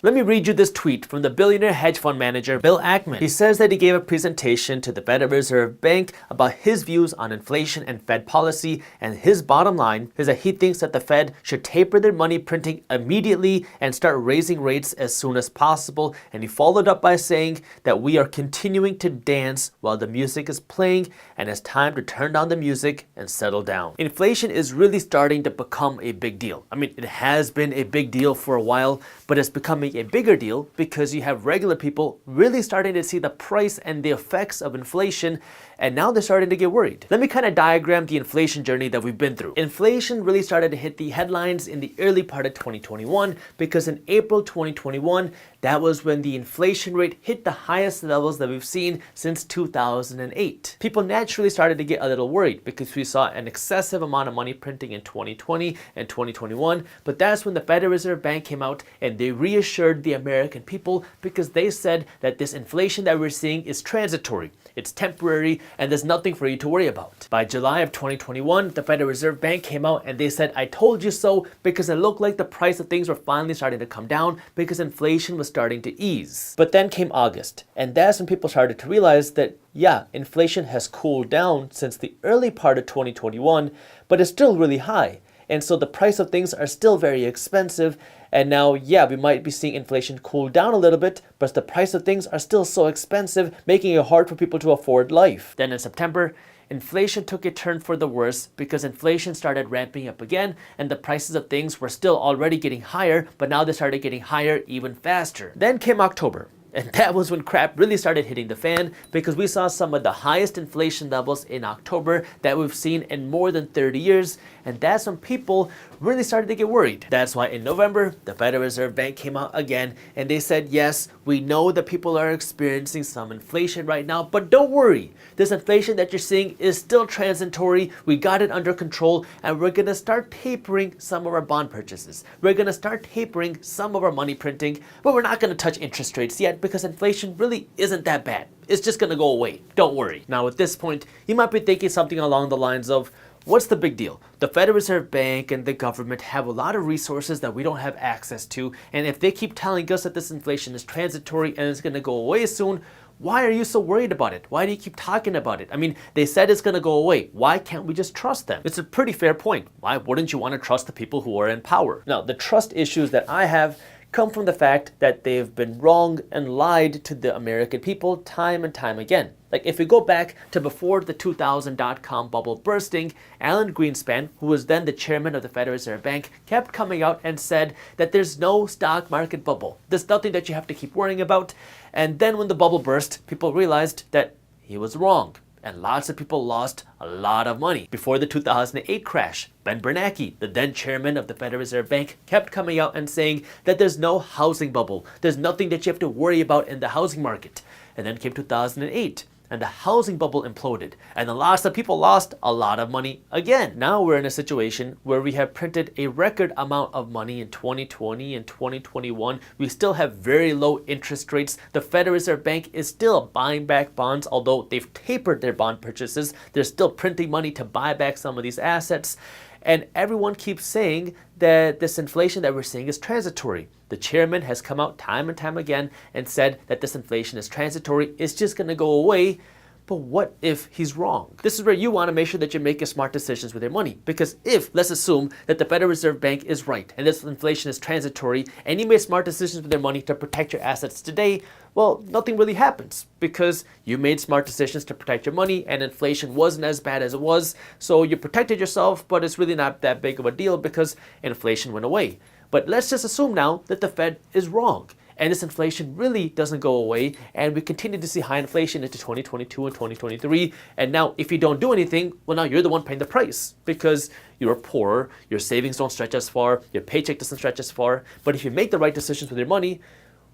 Let me read you this tweet from the billionaire hedge fund manager Bill Ackman. He says that he gave a presentation to the Federal Reserve Bank about his views on inflation and Fed policy, and his bottom line is that he thinks that the Fed should taper their money printing immediately and start raising rates as soon as possible. And he followed up by saying that we are continuing to dance while the music is playing, and it's time to turn down the music and settle down. Inflation is really starting to become a big deal. I mean, it has been a big deal for a while, but it's becoming a bigger deal because you have regular people really starting to see the price and the effects of inflation, and now they're starting to get worried. Let me kind of diagram the inflation journey that we've been through. Inflation really started to hit the headlines in the early part of 2021 because in April 2021, that was when the inflation rate hit the highest levels that we've seen since 2008. People naturally started to get a little worried because we saw an excessive amount of money printing in 2020 and 2021, but that's when the Federal Reserve Bank came out and they reassured the American people because they said that this inflation that we're seeing is transitory. It's temporary and there's nothing for you to worry about. By July of 2021, the Federal Reserve Bank came out and they said, I told you so, because it looked like the price of things were finally starting to come down because inflation was starting to ease. But then came August, and that's when people started to realize that, yeah, inflation has cooled down since the early part of 2021, but it's still really high. And so the price of things are still very expensive. And now, yeah, we might be seeing inflation cool down a little bit, but the price of things are still so expensive, making it hard for people to afford life. Then in September, inflation took a turn for the worse because inflation started ramping up again and the prices of things were still already getting higher, but now they started getting higher even faster. Then came October. And that was when crap really started hitting the fan because we saw some of the highest inflation levels in October that we've seen in more than 30 years. And that's when people really started to get worried. That's why in November, the Federal Reserve Bank came out again and they said, yes, we know that people are experiencing some inflation right now, but don't worry. This inflation that you're seeing is still transitory. We got it under control and we're going to start tapering some of our bond purchases. We're going to start tapering some of our money printing, but we're not going to touch interest rates yet because inflation really isn't that bad. It's just going to go away. Don't worry. Now at this point, you might be thinking something along the lines of, what's the big deal? The Federal Reserve Bank and the government have a lot of resources that we don't have access to, and if they keep telling us that this inflation is transitory and it's going to go away soon, why are you so worried about it? Why do you keep talking about it? I mean, they said it's going to go away. Why can't we just trust them? It's a pretty fair point. Why wouldn't you want to trust the people who are in power? Now, the trust issues that I have come from the fact that they've been wrong and lied to the American people time and time again. Like if we go back to before the 2000 dot-com bubble bursting, Alan Greenspan, who was then the chairman of the Federal Reserve Bank, kept coming out and said that there's no stock market bubble. There's nothing that you have to keep worrying about. And then when the bubble burst, people realized that he was wrong. And lots of people lost a lot of money. Before the 2008 crash, Ben Bernanke, the then chairman of the Federal Reserve Bank, kept coming out and saying that there's no housing bubble. There's nothing that you have to worry about in the housing market. And then came 2008. And the housing bubble imploded, and then lots of people lost a lot of money again. Now we're in a situation where we have printed a record amount of money in 2020 and 2021. We still have very low interest rates. The Federal Reserve Bank is still buying back bonds, although they've tapered their bond purchases. They're still printing money to buy back some of these assets. And everyone keeps saying that this inflation that we're seeing is transitory. The chairman has come out time and time again and said that this inflation is transitory. It's just going to go away. But what if he's wrong? This is where you want to make sure that you're making smart decisions with your money. Because if, let's assume that the Federal Reserve Bank is right and this inflation is transitory and you made smart decisions with your money to protect your assets today, well, nothing really happens because you made smart decisions to protect your money and inflation wasn't as bad as it was. So you protected yourself, but it's really not that big of a deal because inflation went away. But let's just assume now that the Fed is wrong and this inflation really doesn't go away and we continue to see high inflation into 2022 and 2023. And now if you don't do anything, well, now you're the one paying the price because you're poorer, your savings don't stretch as far, your paycheck doesn't stretch as far. But if you make the right decisions with your money,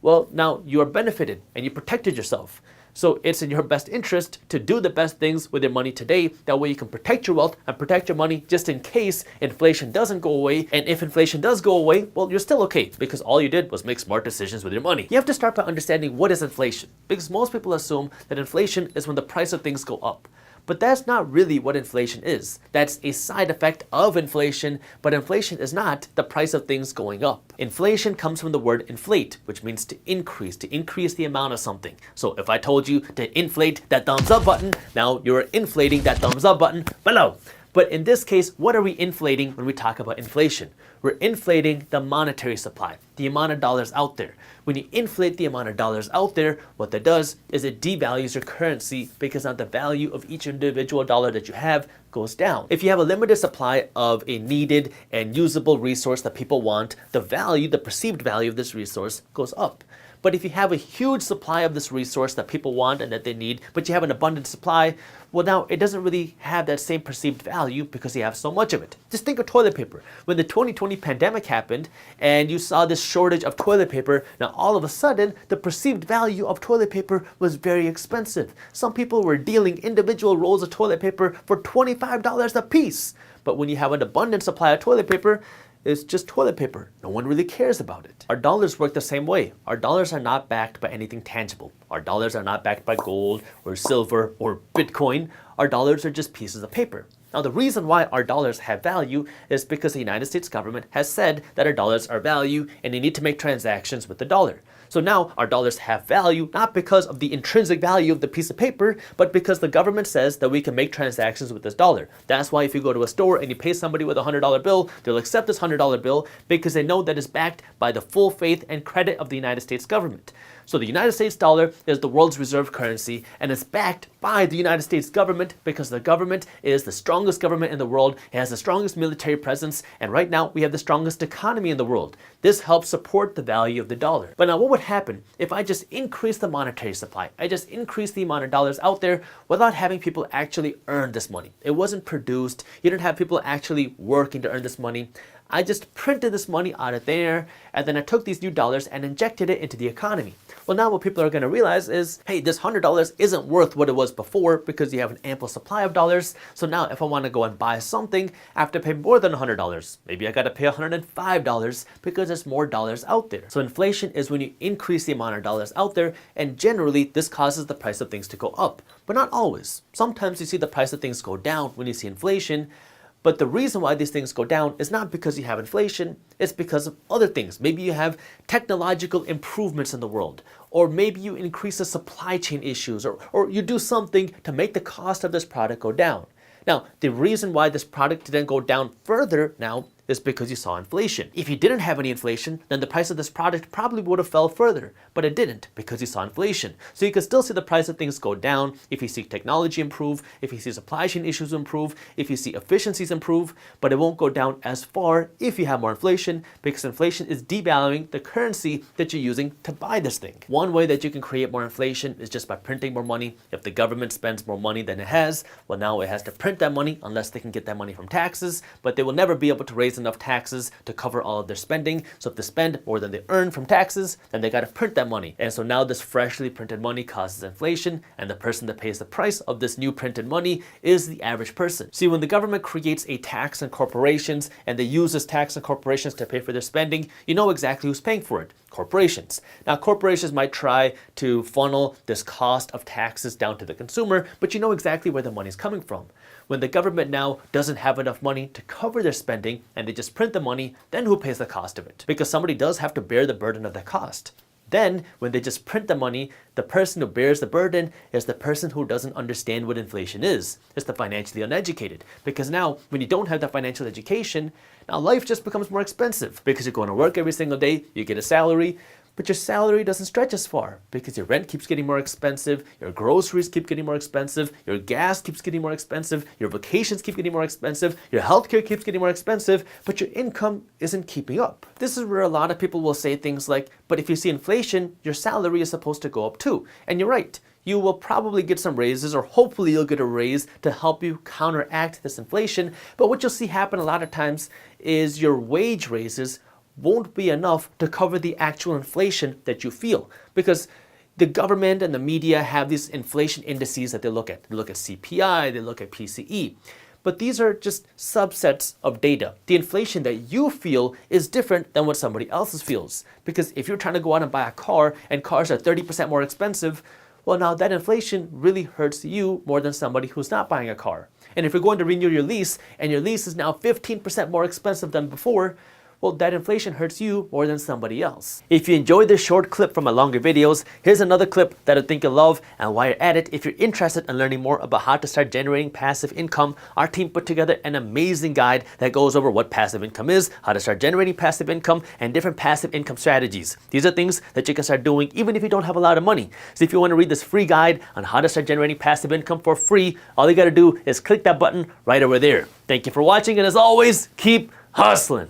well, now you are benefited and you protected yourself. So it's in your best interest to do the best things with your money today. That way you can protect your wealth and protect your money just in case inflation doesn't go away. And if inflation does go away, well, you're still okay because all you did was make smart decisions with your money. You have to start by understanding what is inflation, because most people assume that inflation is when the price of things go up. But that's not really what inflation is. That's a side effect of inflation, but inflation is not the price of things going up. Inflation comes from the word inflate, which means to increase the amount of something. So if I told you to inflate that thumbs up button, now you're inflating that thumbs up button below. But in this case, what are we inflating when we talk about inflation? We're inflating the monetary supply, the amount of dollars out there. When you inflate the amount of dollars out there, what that does is it devalues your currency because now the value of each individual dollar that you have goes down. If you have a limited supply of a needed and usable resource that people want, the value, the perceived value of this resource goes up. But if you have a huge supply of this resource that people want and that they need, but you have an abundant supply, well now it doesn't really have that same perceived value because you have so much of it. Just think of toilet paper. When the 2020 pandemic happened and you saw this shortage of toilet paper, now all of a sudden the perceived value of toilet paper was very expensive. Some people were dealing individual rolls of toilet paper for $25 a piece. But when you have an abundant supply of toilet paper, it's just toilet paper. No one really cares about it. Our dollars work the same way. Our dollars are not backed by anything tangible. Our dollars are not backed by gold or silver or Bitcoin. Our dollars are just pieces of paper. Now the reason why our dollars have value is because the United States government has said that our dollars are value and they need to make transactions with the dollar. So now our dollars have value not because of the intrinsic value of the piece of paper, but because the government says that we can make transactions with this dollar. That's why if you go to a store and you pay somebody with a $100 bill, they'll accept this $100 bill because they know that it's backed by the full faith and credit of the United States government. So the United States dollar is the world's reserve currency and it's backed by the United States government because the government is the strongest government in the world. It has the strongest military presence, and right now we have the strongest economy in the world. This helps support the value of the dollar. But now what would happen if I just increase the monetary supply? I just increase the amount of dollars out there without having people actually earn this money. It wasn't produced. You didn't have people actually working to earn this money. I just printed this money out of there, and then I took these new dollars and injected it into the economy. Well, now what people are going to realize is, hey, this $100 isn't worth what it was before because you have an ample supply of dollars. So now if I want to go and buy something, I have to pay more than $100. Maybe I got to pay $105 because there's more dollars out there. So inflation is when you increase the amount of dollars out there, and generally this causes the price of things to go up, but not always. Sometimes you see the price of things go down when you see inflation. But the reason why these things go down is not because you have inflation, it's because of other things. Maybe you have technological improvements in the world, or maybe you increase the supply chain issues, or you do something to make the cost of this product go down. Now, the reason why this product didn't go down further now is because you saw inflation. If you didn't have any inflation, then the price of this product probably would have fell further, but it didn't because you saw inflation. So you can still see the price of things go down if you see technology improve, if you see supply chain issues improve, if you see efficiencies improve, but it won't go down as far if you have more inflation because inflation is devaluing the currency that you're using to buy this thing. One way that you can create more inflation is just by printing more money. If the government spends more money than it has, well now it has to print that money unless they can get that money from taxes, but they will never be able to raise enough taxes to cover all of their spending. So if they spend more than they earn from taxes, then they got to print that money. And so now this freshly printed money causes inflation, and the person that pays the price of this new printed money is the average person. See, when the government creates a tax on corporations and they use this tax on corporations to pay for their spending, you know exactly who's paying for it. Corporations. Now, corporations might try to funnel this cost of taxes down to the consumer, but you know exactly where the money's coming from. When the government now doesn't have enough money to cover their spending and they just print the money, then who pays the cost of it? Because somebody does have to bear the burden of the cost. Then, when they just print the money, the person who bears the burden is the person who doesn't understand what inflation is. It's the financially uneducated. Because now, when you don't have that financial education, now life just becomes more expensive. Because you're going to work every single day, you get a salary, but your salary doesn't stretch as far because your rent keeps getting more expensive, your groceries keep getting more expensive, your gas keeps getting more expensive, your vacations keep getting more expensive, your healthcare keeps getting more expensive, but your income isn't keeping up. This is where a lot of people will say things like, but if you see inflation, your salary is supposed to go up too. And you're right. You will probably get some raises, or hopefully you'll get a raise to help you counteract this inflation. But what you'll see happen a lot of times is your wage raises won't be enough to cover the actual inflation that you feel, because the government and the media have these inflation indices that they look at. They look at CPI, they look at PCE. But these are just subsets of data. The inflation that you feel is different than what somebody else's feels. Because if you're trying to go out and buy a car and cars are 30% more expensive, well, now that inflation really hurts you more than somebody who's not buying a car. And if you're going to renew your lease and your lease is now 15% more expensive than before, well, that inflation hurts you more than somebody else. If you enjoyed this short clip from my longer videos, here's another clip that I think you'll love. And while you're at it, if you're interested in learning more about how to start generating passive income, our team put together an amazing guide that goes over what passive income is, how to start generating passive income, and different passive income strategies. These are things that you can start doing even if you don't have a lot of money. So if you want to read this free guide on how to start generating passive income for free, all you got to do is click that button right over there. Thank you for watching, and as always, keep hustling.